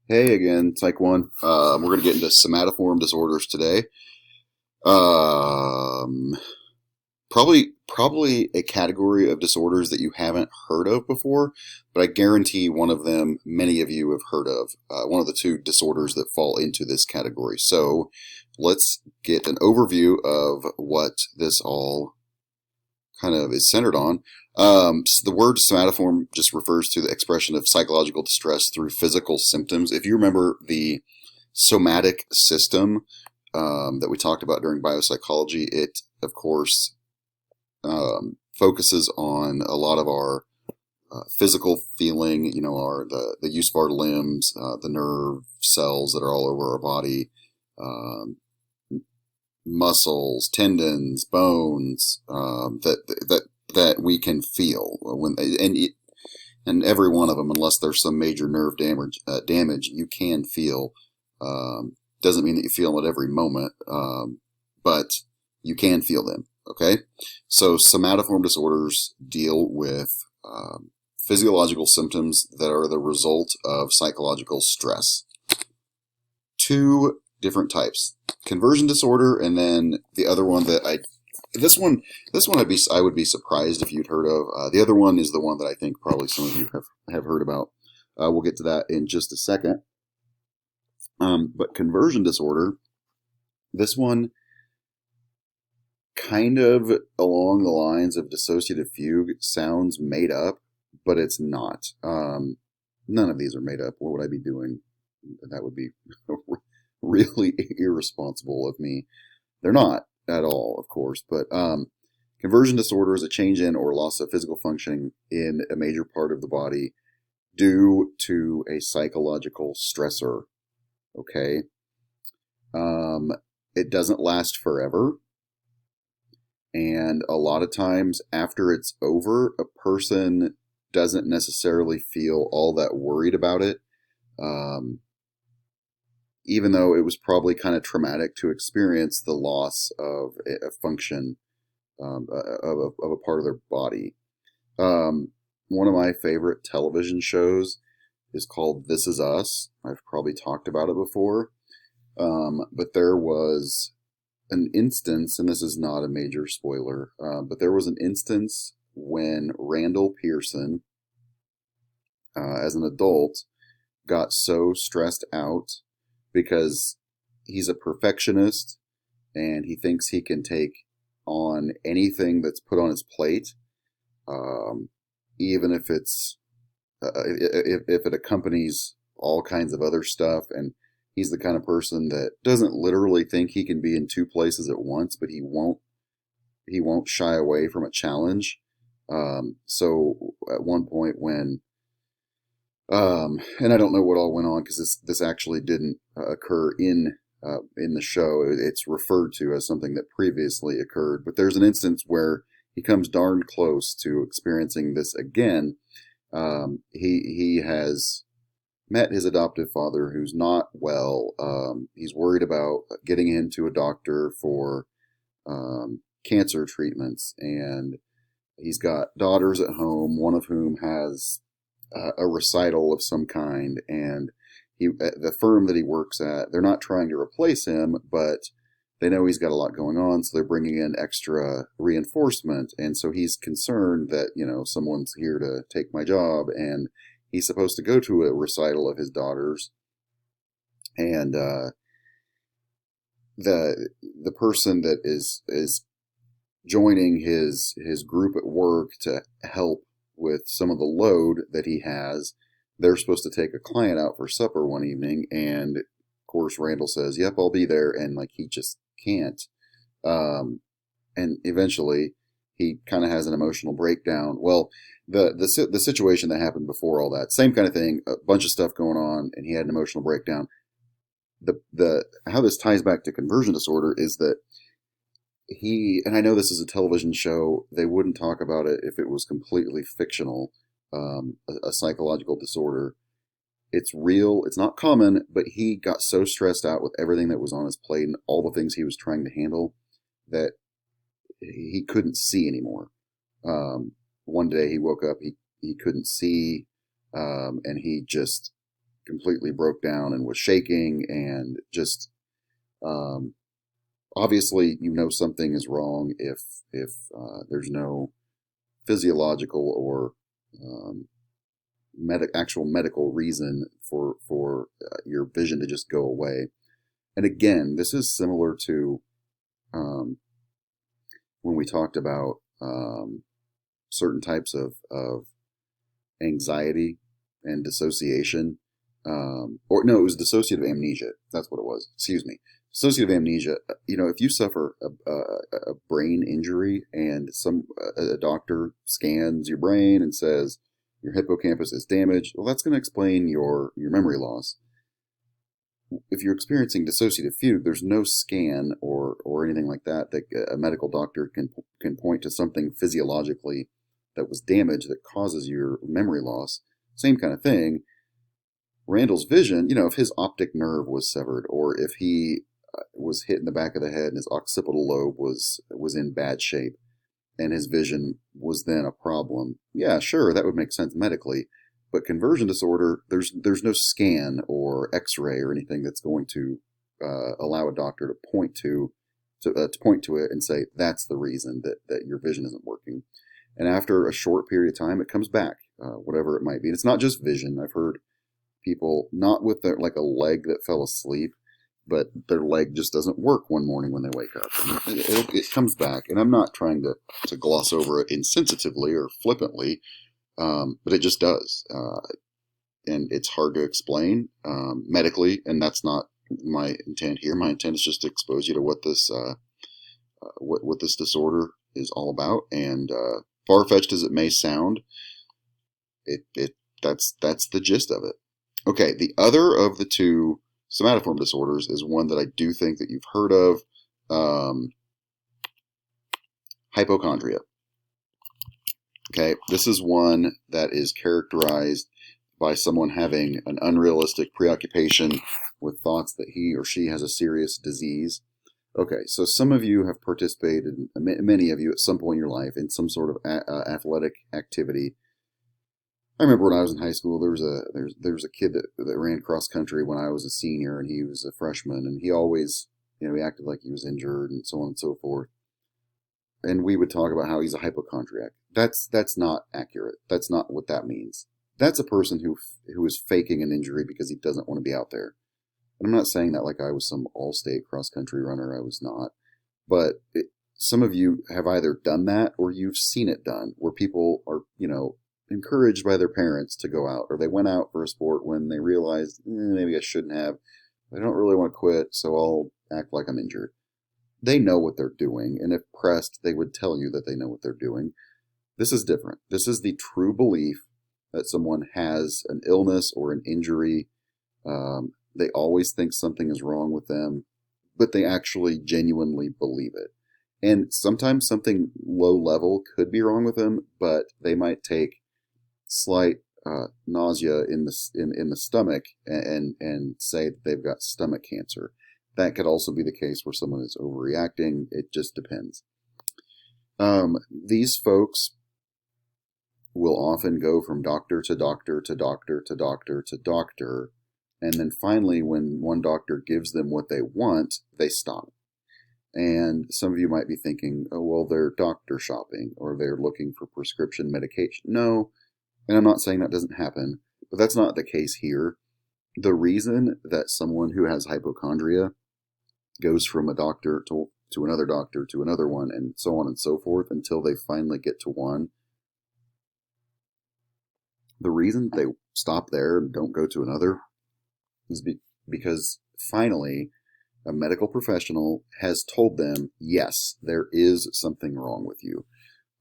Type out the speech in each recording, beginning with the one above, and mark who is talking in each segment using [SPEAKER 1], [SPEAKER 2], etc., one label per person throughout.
[SPEAKER 1] Hey again, Psych 1. We're going to get into somatoform disorders today. Um, probably a category of disorders that you haven't heard of before, but I guarantee one of them many of you have heard of. One of the two disorders that fall into this category. So let's get an overview of what this all kind of is centered on. So the word somatoform just refers to the expression of psychological distress through physical symptoms. If you remember the somatic system that we talked about during biopsychology, it, of course, focuses on a lot of our physical feeling, the use of our limbs, the nerve cells that are all over our body, um, muscles, tendons, bones, that we can feel and every one of them, unless there's some major nerve damage, you can feel. Doesn't mean that you feel them at every moment, but you can feel them. Okay, so somatoform disorders deal with physiological symptoms that are the result of psychological stress. Two different types: conversion disorder, and then the other one that I would be surprised if you'd heard of. The other one is the one that I think probably some of you have heard about. We'll get to that in just a second. But conversion disorder, this one kind of along the lines of dissociative fugue, sounds made up, but it's not. None of these are made up. What would I be doing? That would be really irresponsible of me. They're not at all, of course, but conversion disorder is a change in or loss of physical functioning in a major part of the body due to a psychological stressor. Okay. It doesn't last forever. And a lot of times after it's over, a person doesn't necessarily feel all that worried about it. Even though it was probably kind of traumatic to experience the loss of a function of a part of their body. One of my favorite television shows is called This Is Us. I've probably talked about it before. But there was an instance, and this is not a major spoiler, but there was an instance when Randall Pearson, as an adult, got so stressed out because he's a perfectionist and he thinks he can take on anything that's put on his plate, even if it's if it accompanies all kinds of other stuff. And he's the kind of person that doesn't literally think he can be in two places at once, but he won't shy away from a challenge. So at one point when and I don't know what all went on because this actually didn't occur in the show. It's referred to as something that previously occurred, but there's an instance where he comes darn close to experiencing this again. He has met his adoptive father, who's not well. He's worried about getting him to a doctor for cancer treatments, and he's got daughters at home, one of whom has a recital of some kind, and the firm that he works at, they're not trying to replace him, but they know he's got a lot going on, so they're bringing in extra reinforcement, and so he's concerned that someone's here to take my job, and he's supposed to go to a recital of his daughters, and the person that is joining his group at work to help with some of the load that he has, they're supposed to take a client out for supper one evening, and of course Randall says, "Yep, I'll be there," and like he just can't. And eventually he kind of has an emotional breakdown. Well, the situation that happened before all that, same kind of thing, a bunch of stuff going on, and he had an emotional breakdown. The how this ties back to conversion disorder is that and I know this is a television show, they wouldn't talk about it if it was completely fictional, a psychological disorder. It's real, it's not common, but he got so stressed out with everything that was on his plate and all the things he was trying to handle that he couldn't see anymore. One day he woke up, he couldn't see, and he just completely broke down and was shaking and just obviously something is wrong if there's no physiological or actual medical reason for your vision to just go away. And again, this is similar to when we talked about certain types of anxiety and dissociation. Or no, it was dissociative amnesia. That's what it was. Excuse me. Dissociative amnesia. If you suffer a brain injury and a doctor scans your brain and says your hippocampus is damaged, well, that's going to explain your memory loss. If you're experiencing dissociative fugue, there's no scan or anything like that a medical doctor can point to something physiologically that was damaged that causes your memory loss. Same kind of thing. Randall's vision, if his optic nerve was severed or if he was hit in the back of the head and his occipital lobe was in bad shape and his vision was then a problem, yeah, sure, that would make sense medically. But conversion disorder, there's no scan or X-ray or anything that's going to allow a doctor to point to it and say that's the reason that your vision isn't working. And after a short period of time, it comes back, whatever it might be. And it's not just vision. I've heard people not with like a leg that fell asleep, but their leg just doesn't work one morning when they wake up. And it comes back. And I'm not trying to gloss over it insensitively or flippantly. But it just does. And it's hard to explain medically, and that's not my intent here. My intent is just to expose you to what this what this disorder is all about. And far-fetched as it may sound, that's the gist of it. Okay, the other of the two somatoform disorders is one that I do think that you've heard of, hypochondria. Okay, this is one that is characterized by someone having an unrealistic preoccupation with thoughts that he or she has a serious disease. Okay, so some of you have participated, many of you at some point in your life, in some sort of athletic activity. I remember when I was in high school, there was a kid that ran cross country when I was a senior, and he was a freshman, and he always, he acted like he was injured and so on and so forth. And we would talk about how he's a hypochondriac. That's not accurate. That's not what that means. That's a person who is faking an injury because he doesn't want to be out there. And I'm not saying that like I was some all-state cross-country runner. I was not. But some of you have either done that or you've seen it done, where people are, encouraged by their parents to go out, or they went out for a sport when they realized, maybe I shouldn't have. I don't really want to quit, so I'll act like I'm injured. They know what they're doing, and if pressed, they would tell you that they know what they're doing. This is different. This is the true belief that someone has an illness or an injury. They always think something is wrong with them, but they actually genuinely believe it. And sometimes something low level could be wrong with them, but they might take slight nausea in the stomach and say that they've got stomach cancer. That could also be the case where someone is overreacting. It just depends. These folks will often go from doctor to doctor to doctor to doctor to doctor, and then finally, when one doctor gives them what they want, they stop. And some of you might be thinking, oh, well, they're doctor shopping, or they're looking for prescription medication. No, and I'm not saying that doesn't happen, but that's not the case here. The reason that someone who has hypochondria goes from a doctor to another doctor to another one and so on and so forth until they finally get to one, the reason they stop there and don't go to another is because finally a medical professional has told them, yes, there is something wrong with you,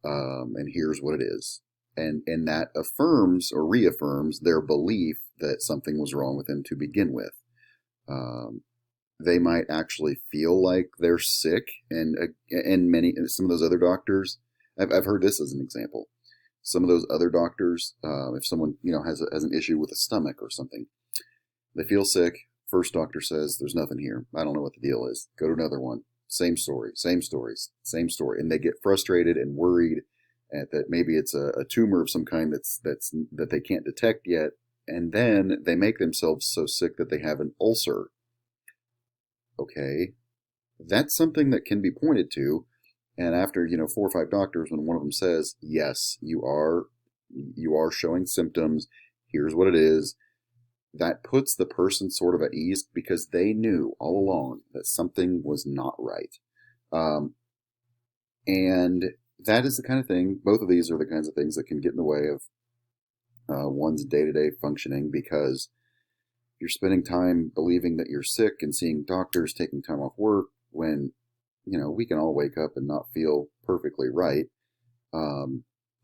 [SPEAKER 1] and here's what it is. And that affirms or reaffirms their belief that something was wrong with them to begin with. They might actually feel like they're sick, and some of those other doctors, I've heard this as an example. Some of those other doctors, if someone has an issue with a stomach or something, they feel sick. First doctor says, there's nothing here. I don't know what the deal is. Go to another one. Same story, same stories, same story. And they get frustrated and worried that maybe it's a tumor of some kind that they can't detect yet. and then they make themselves so sick that they have an ulcer. Okay, that's something that can be pointed to. And after, 4 or 5 doctors, when one of them says, yes, you are showing symptoms, here's what it is, that puts the person sort of at ease because they knew all along that something was not right. And that is the kind of thing, both of these are the kinds of things that can get in the way of one's day-to-day functioning, because you're spending time believing that you're sick and seeing doctors, taking time off work when, we can all wake up and not feel perfectly right.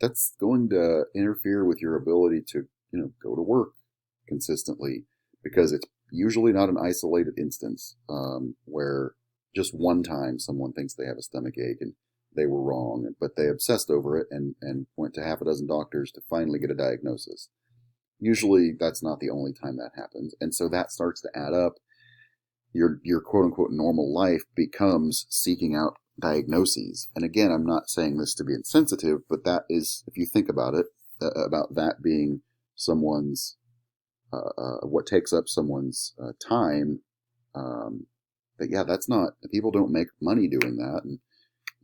[SPEAKER 1] That's going to interfere with your ability to, go to work consistently, because it's usually not an isolated instance where just one time someone thinks they have a stomach ache and they were wrong, but they obsessed over it and went to half a dozen doctors to finally get a diagnosis. Usually that's not the only time that happens. And so that starts to add up. Your quote unquote normal life becomes seeking out diagnoses. And again, I'm not saying this to be insensitive, but that is, if you think about it, about that being someone's, what takes up someone's time, but yeah, that's not, people don't make money doing that. And,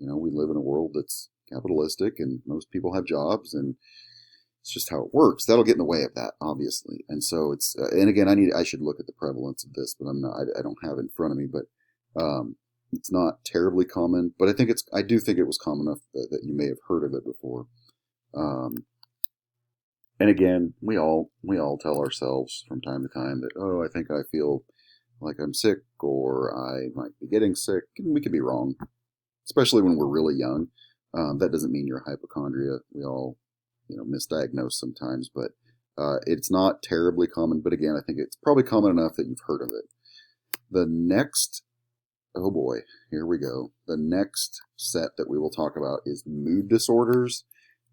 [SPEAKER 1] we live in a world that's capitalistic and most people have jobs, and it's just how it works. That'll get in the way of that, obviously. And so it's, and again, I should look at the prevalence of this, but I don't have it in front of me, but, it's not terribly common, but I do think it was common enough that you may have heard of it before. And again, we all tell ourselves from time to time that, oh, I think I feel like I'm sick, or I might be getting sick, and we could be wrong, especially when we're really young. That doesn't mean you're a hypochondria. We all, misdiagnose sometimes, but it's not terribly common. But again, I think it's probably common enough that you've heard of it. The next, oh boy, here we go. The next set that we will talk about is mood disorders,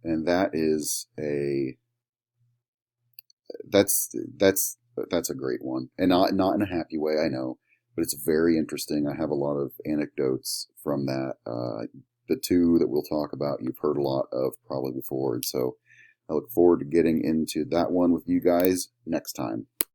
[SPEAKER 1] and that is that's a great one, and not in a happy way, I know, but it's very interesting. I have a lot of anecdotes from that. The two that we'll talk about, you've heard a lot of probably before, and so I look forward to getting into that one with you guys next time.